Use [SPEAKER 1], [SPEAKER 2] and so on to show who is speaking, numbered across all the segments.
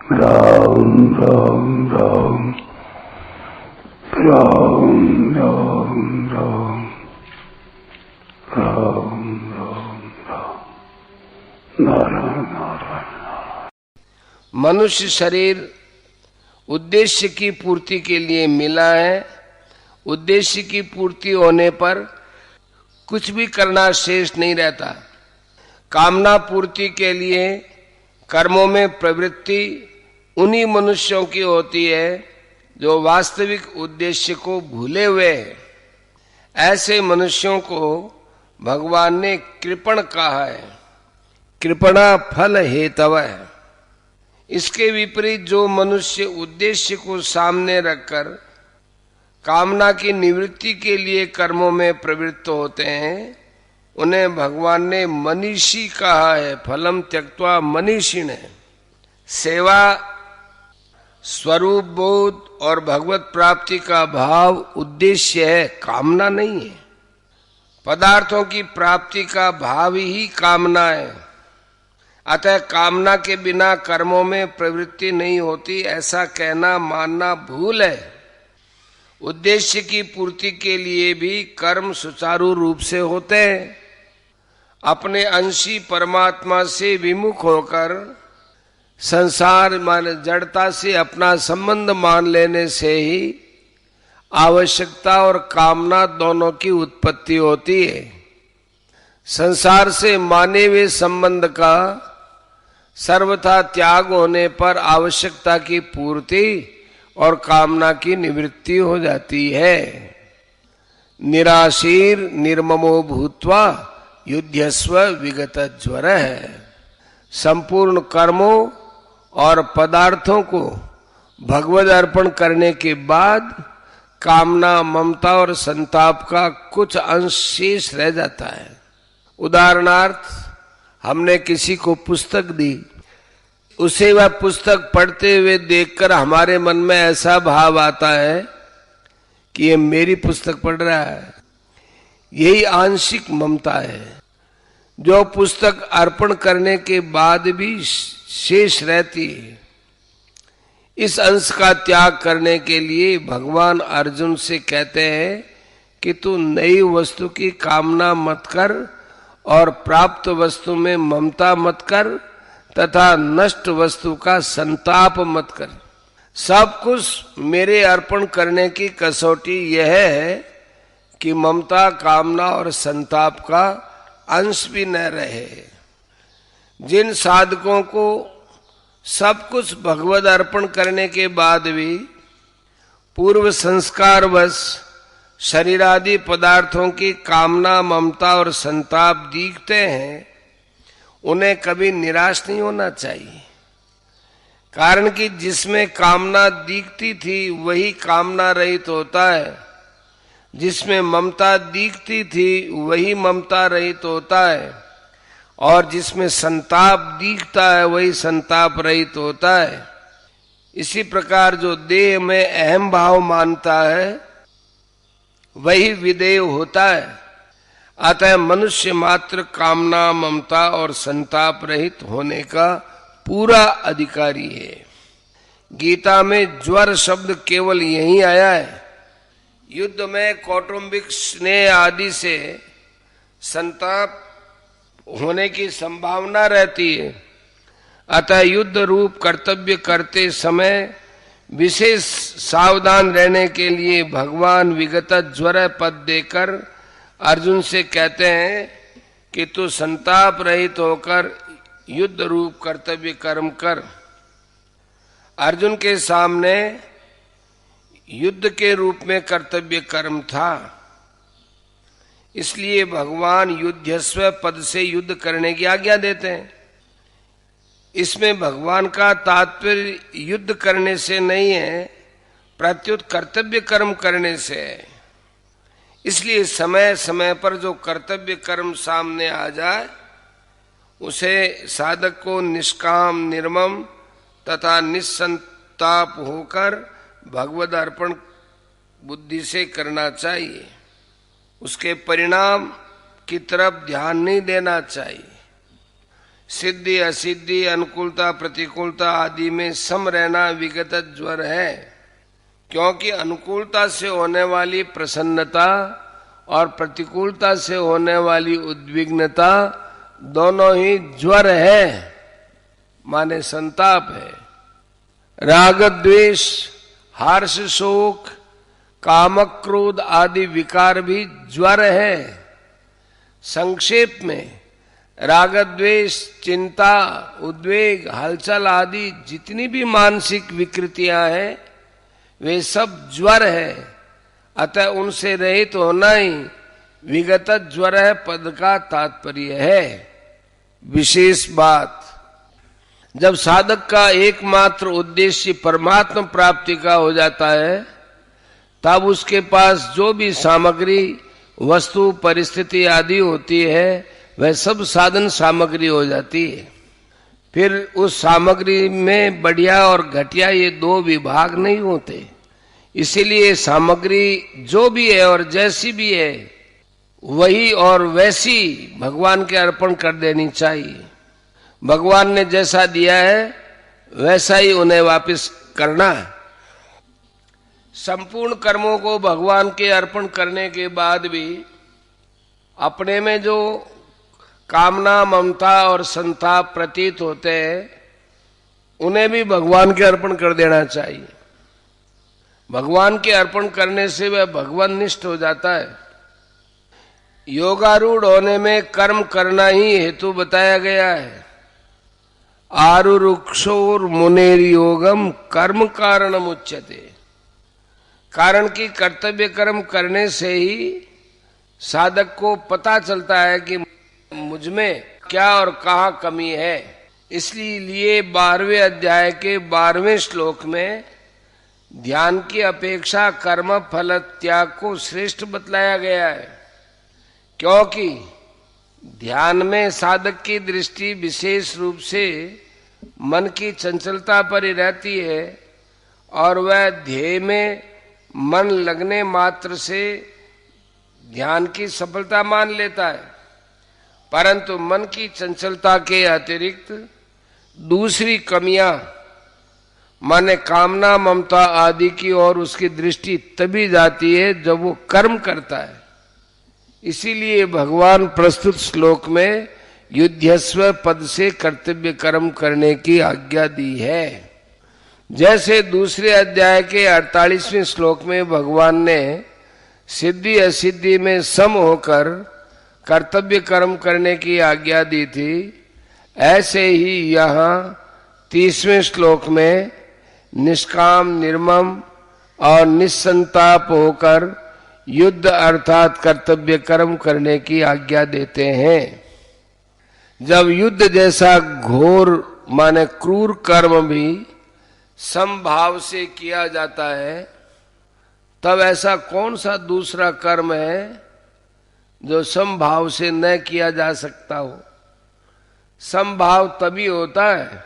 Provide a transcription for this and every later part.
[SPEAKER 1] राम राम राम राम राम राम राम राम राम नारायण नारायण।
[SPEAKER 2] मनुष्य शरीर उद्देश्य की पूर्ति के लिए मिला है। उद्देश्य की पूर्ति होने पर कुछ भी करना शेष नहीं रहता। कामना पूर्ति के लिए कर्मों में प्रवृत्ति उन्हीं मनुष्यों की होती है जो वास्तविक उद्देश्य को भूले हुए हैं। ऐसे मनुष्यों को भगवान ने कृपण कहा है। कृपणा फल हेतव है। इसके विपरीत जो मनुष्य उद्देश्य को सामने रखकर कामना की निवृत्ति के लिए कर्मों में प्रवृत्त होते हैं, उन्हें भगवान ने मनीषी कहा है। फलम त्यक्त्वा मनीषिण है। सेवा, स्वरूप बोध और भगवत प्राप्ति का भाव उद्देश्य है, कामना नहीं है। पदार्थों की प्राप्ति का भाव ही कामना है। अतः कामना के बिना कर्मों में प्रवृत्ति नहीं होती, ऐसा कहना मानना भूल है। उद्देश्य की पूर्ति के लिए भी कर्म सुचारू रूप से होते हैं। अपने अंशी परमात्मा से विमुख होकर संसार मान जड़ता से अपना संबंध मान लेने से ही आवश्यकता और कामना दोनों की उत्पत्ति होती है। संसार से माने हुए संबंध का सर्वथा त्याग होने पर आवश्यकता की पूर्ति और कामना की निवृत्ति हो जाती है। निराशीर निर्ममो भूत्वा युध्यस्व विगत ज्वर है। संपूर्ण कर्मों और पदार्थों को भगवद अर्पण करने के बाद कामना, ममता और संताप का कुछ अंश शेष रह जाता है। उदाहरणार्थ, हमने किसी को पुस्तक दी, उसे वह पुस्तक पढ़ते हुए देखकर हमारे मन में ऐसा भाव आता है कि ये मेरी पुस्तक पढ़ रहा है। यही आंशिक ममता है जो पुस्तक अर्पण करने के बाद भी शेष रहती है। इस अंश का त्याग करने के लिए भगवान अर्जुन से कहते हैं कि तू नई वस्तु की कामना मत कर और प्राप्त वस्तु में ममता मत कर तथा नष्ट वस्तु का संताप मत कर। सब कुछ मेरे अर्पण करने की कसौटी यह है कि ममता, कामना और संताप का अंश भी न रहे। जिन साधकों को सब कुछ भगवद अर्पण करने के बाद भी पूर्व संस्कारवश शरीरादि पदार्थों की कामना, ममता और संताप दिखते हैं, उन्हें कभी निराश नहीं होना चाहिए। कारण कि जिसमें कामना दिखती थी वही कामना रहित होता है, जिसमें ममता दिखती थी वही ममता रहित होता है, और जिसमें संताप दिखता है वही संताप रहित होता है। इसी प्रकार जो देह में अहम भाव मानता है वही विदेह होता है। अतः मनुष्य मात्र कामना, ममता और संताप रहित होने का पूरा अधिकारी है। गीता में ज्वर शब्द केवल यही आया है। युद्ध में कौटुंबिक स्नेह आदि से संताप होने की संभावना रहती है। अतः युद्ध रूप कर्तव्य करते समय विशेष सावधान रहने के लिए भगवान विगत ज्वर पद देकर अर्जुन से कहते हैं कि तू संताप रहित होकर युद्ध रूप कर्तव्य कर्म कर। अर्जुन के सामने युद्ध के रूप में कर्तव्य कर्म था, इसलिए भगवान युद्धस्व पद से युद्ध करने की आज्ञा देते हैं। इसमें भगवान का तात्पर्य युद्ध करने से नहीं है, प्रत्युत कर्तव्य कर्म करने से है। इसलिए समय समय पर जो कर्तव्य कर्म सामने आ जाए उसे साधक को निष्काम, निर्मम तथा निस्संताप होकर भगवद अर्पण बुद्धि से करना चाहिए। उसके परिणाम की तरफ ध्यान नहीं देना चाहिए। सिद्धि असिद्धि, अनुकूलता प्रतिकूलता आदि में सम रहना विगत ज्वर है। क्योंकि अनुकूलता से होने वाली प्रसन्नता और प्रतिकूलता से होने वाली उद्विग्नता दोनों ही ज्वर है, माने संताप है। राग द्वेष, हर्ष शोक, काम क्रोध आदि विकार भी ज्वर है। संक्षेप में राग द्वेष, चिंता, उद्वेग, हलचल आदि जितनी भी मानसिक विकृतियां हैं वे सब ज्वर है। अतः उनसे रहित होना ही विगत ज्वर है पद का तात्पर्य है। विशेष बात, जब साधक का एकमात्र उद्देश्य परमात्मा प्राप्ति का हो जाता है तब उसके पास जो भी सामग्री, वस्तु, परिस्थिति आदि होती है वह सब साधन सामग्री हो जाती है। फिर उस सामग्री में बढ़िया और घटिया ये दो विभाग नहीं होते। इसीलिए सामग्री जो भी है और जैसी भी है वही और वैसी भगवान के अर्पण कर देनी चाहिए। भगवान ने जैसा दिया है वैसा ही उन्हें वापस करना है। संपूर्ण कर्मों को भगवान के अर्पण करने के बाद भी अपने में जो कामना, ममता और संताप प्रतीत होते हैं उन्हें भी भगवान के अर्पण कर देना चाहिए। भगवान के अर्पण करने से वह भगवान निष्ठ हो जाता है। योगारूढ़ होने में कर्म करना ही हेतु बताया गया है। आरुरुक्षोर मुनेर योगम कर्म कारणम उच्यते। कारण की कर्तव्य कर्म करने से ही साधक को पता चलता है कि मुझ में क्या और कहाँ कमी है। इसलिए 12वें अध्याय के 12वें श्लोक में ध्यान की अपेक्षा कर्म फल त्याग को श्रेष्ठ बतलाया गया है। क्योंकि ध्यान में साधक की दृष्टि विशेष रूप से मन की चंचलता पर ही रहती है और वह ध्येय में मन लगने मात्र से ध्यान की सफलता मान लेता है। परंतु मन की चंचलता के अतिरिक्त दूसरी कमियां माने कामना, ममता आदि की ओर उसकी दृष्टि तभी जाती है जब वो कर्म करता है। इसीलिए भगवान प्रस्तुत श्लोक में युध्यस्व पद से कर्तव्य कर्म करने की आज्ञा दी है। जैसे दूसरे अध्याय के 48वें श्लोक में भगवान ने सिद्धि असिद्धि में सम होकर कर्तव्य कर्म करने की आज्ञा दी थी, ऐसे ही यहाँ 30वें श्लोक में निष्काम, निर्मम और निस्संताप होकर युद्ध अर्थात कर्तव्य कर्म करने की आज्ञा देते हैं। जब युद्ध जैसा घोर माने क्रूर कर्म भी समभाव से किया जाता है तब ऐसा कौन सा दूसरा कर्म है जो समभाव से न किया जा सकता हो। समभाव तभी होता है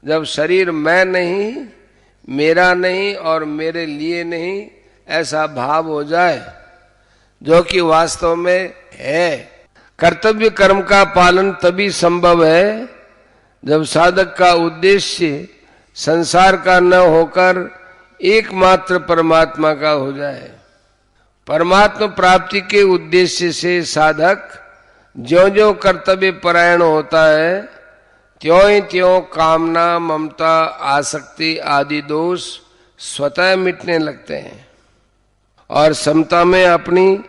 [SPEAKER 2] जब शरीर मैं नहीं, मेरा नहीं और मेरे लिए नहीं ऐसा भाव हो जाए, जो कि वास्तव में है। कर्तव्य कर्म का पालन तभी संभव है जब साधक का उद्देश्य संसार का न होकर एकमात्र परमात्मा का हो जाए। परमात्मा प्राप्ति के उद्देश्य से साधक ज्यों-ज्यों कर्तव्य परायण होता है त्यों ही त्यों कामना, ममता, आसक्ति आदि दोष स्वतः मिटने लगते हैं और समता में अपनी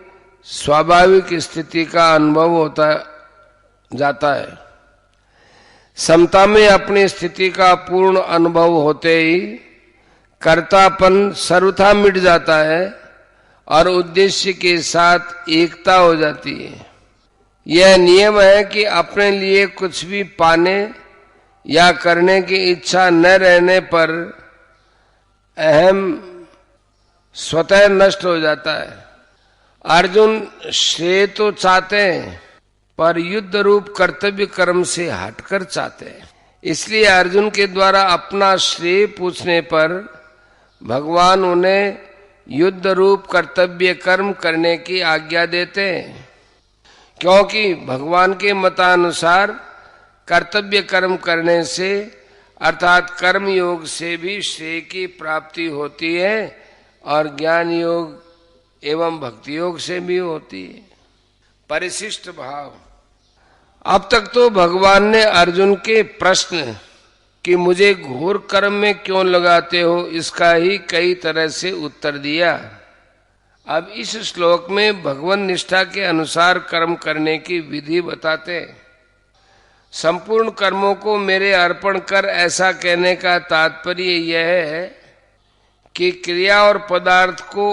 [SPEAKER 2] स्वाभाविक स्थिति का अनुभव होता जाता है। समता में अपनी स्थिति का पूर्ण अनुभव होते ही कर्तापन सर्वथा मिट जाता है और उद्देश्य के साथ एकता हो जाती है। यह नियम है कि अपने लिए कुछ भी पाने या करने की इच्छा न रहने पर अहम स्वतः नष्ट हो जाता है। अर्जुन श्रेय तो चाहते हैं पर युद्ध रूप कर्तव्य कर्म से हटकर चाहते हैं। इसलिए अर्जुन के द्वारा अपना श्रेय पूछने पर भगवान उन्हें युद्ध रूप कर्तव्य कर्म करने की आज्ञा देते हैं। क्योंकि भगवान के मतानुसार कर्तव्य कर्म करने से अर्थात कर्म योग से भी श्रेय की प्राप्ति होती है और ज्ञान योग एवं भक्ति योग से भी होती है। परिशिष्ट भाव। अब तक तो भगवान ने अर्जुन के प्रश्न कि मुझे घोर कर्म में क्यों लगाते हो इसका ही कई तरह से उत्तर दिया। अब इस श्लोक में भगवान निष्ठा के अनुसार कर्म करने की विधि बताते। संपूर्ण कर्मों को मेरे अर्पण कर ऐसा कहने का तात्पर्य यह है कि क्रिया और पदार्थ को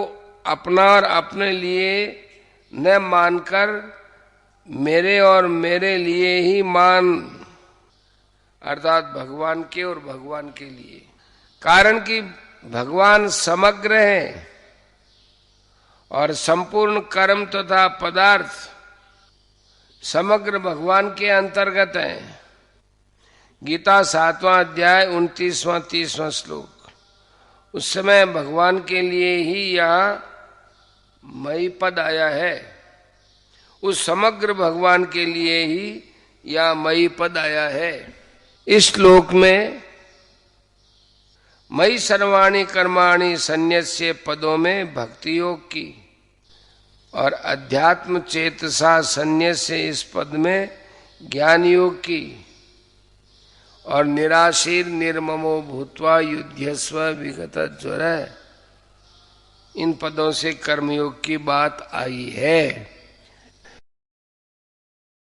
[SPEAKER 2] अपना और अपने लिए न मानकर मेरे और मेरे लिए ही मान, अर्थात भगवान के और भगवान के लिए। कारण कि भगवान समग्र है और संपूर्ण कर्म तथा पदार्थ समग्र भगवान के अंतर्गत है। गीता 7वां अध्याय 29वां 30वां श्लोक। उस समय भगवान के लिए ही यह मई पद आया है। उस समग्र भगवान के लिए ही यह मई पद आया है। इस श्लोक में मई सर्वाणि कर्माणि संन्यस्य पदों में भक्ति योग की और अध्यात्म चेतसा संन्यस्य इस पद में ज्ञान योग की और निराशीर निर्ममो भूत्वा युध्यस्व विगत ज्वर इन पदों से कर्मयोग की बात आई है।